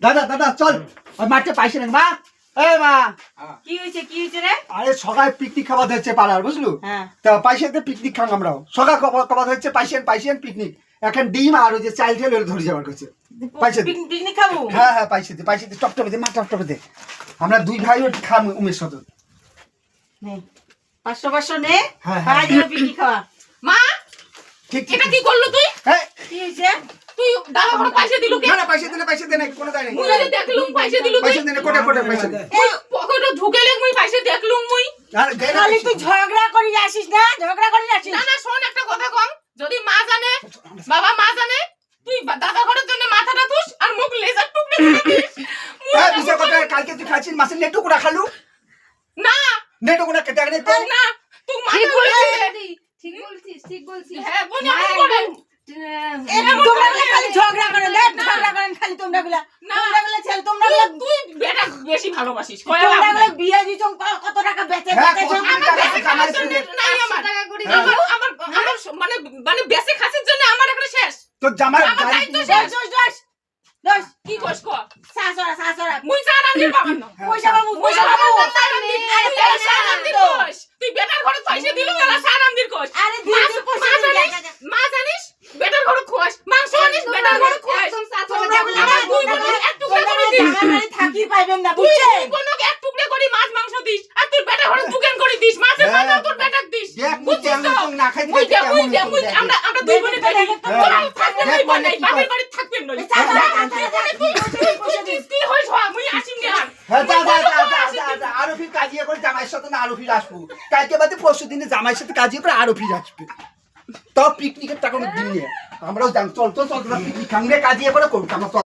দাদা দাদা চল ওই মাঠে পাইছে না মা এই মা কি হয়েছে রে? আরে সকালে পিকনিক খাওয়া হচ্ছে পাড়ার বুঝলু তা পাইছেতে পিকনিক খান আমরাও সকাল খাওয়া হচ্ছে পাইছেন পিকনিক এখন ডিম আর ওই যে চাইল ঠেল ধরে যাওয়ার কাছে পাইছে পিকনিক খাবো? হ্যাঁ হ্যাঁ পাইছেতে টপটপে দে মা টপটপে দে আমরা দুই ভাই ওই খাম উমেশ সাথে নে 500 নে হ্যাঁ, হ্যাঁ। পাড়া দিয়ে পিকনিক খাওয়া। মা ঠিক এটা কি করলো তুই? হ্যাঁ কি হয়েছে? তুই দাদা করে পয়সা দিলু কে? না না পয়সা দে না কোনো দাই নাই মুই যদি দেখলুম পয়সা দিলু তুই? পয়সা দে না কোটা পয়সা দে মুই পকেটে ঢুকেলে মুই পয়সা দেখলুম মুই। আর দে না খালি তুই ঝগড়া করি আসিস না, ঝগড়া করি আসিস। না না শোন একটা কথা কম, যদি মা জানে, বাবা মা জানে, তুই দাদা ঘরের জন্য মাথাটা তুস আর মুখ লেজার টুকরে করে দিস। হ্যাঁ বিশা কথা কালকে তুই খাচ্ছিস মাছের নেটু কোটা খালু না নেটু কোটা কেটে আনে তো না তুই মাথা ঠিক বলছিস হ্যাঁ বোন এমন করে তোমরা গুলা খালি ঝগড়া করেন, ঝগড়া করেন খালি তোমরা গুলা। না। তোমরা গুলা ছেলে, তোমরা গুলা তুই বেটা বেশি ভালোবাসিস কয় তোমরা গুলা বিয়ে দিছো কত টাকা বেচে হ্যাঁ, বেচেছো? কত টাকা বেচে? আমার জন্য নাই আমার টাকা করে হ্যাঁ। আমার মানে মানে বেঁচে খাসির জন্য আমার একটা শেষ। তোর জামাই আমার গাড়ি দায়িত্ব কিনে শেষ। দোষ কি কস ক? শাশুড়া মুই চার আন্দির বাবার না। পয়সা বাবু মুই পয়সা বাবু চার আন্দির আরে তুই চার আন্দির কস। তুই বেটার ঘরে পয়সা দিলু তারা চার আন্দির কস। আরে দিদি পয়সা মা জানিস বেটার ঘরে খোয়াস, মাংস আনিস বেটার ঘরে খোয়াস। তোমরা গুলা আমার দুই বোনের এক টুকরা করে দিস। থাকি পাইবেন না তুই বুঝছেন? দুই বোনকে এক টুকরা করে মাছ মাংস দিস আর তুই বেটার ঘরে দুকান করে দিস। মাছের হ্যাঁ। মাথা তোর বেটাক দিস। দেখ মুই বুঝছিস কেমন তো? তো না খাইতে মুই কেমন মুই তো দেখ। আমরা দুই বোনে থাকি। হ্যাঁ। তোরা থাকবেন দেখ ওই মানে বাড়ি, কি বাপের কর। বাড়ি থাকবেন নই। চাচা, তুই হইছ মুই আসিম নে আর। হ্যাঁ যা আরো ফির কাজিয়ে করে জামাইয়ের সাথে না আরো ফির আসবো কালকে বাদে পরশু দিনে জামাইয়ের সাথে কাজিয়ে করে আরো ফির আসবে তাও পিকনিকের টাকা দিন নিয়ে আমরাও জান চল পিকনিক খাঙ্গে কাজিয়ে করে করুক আমরা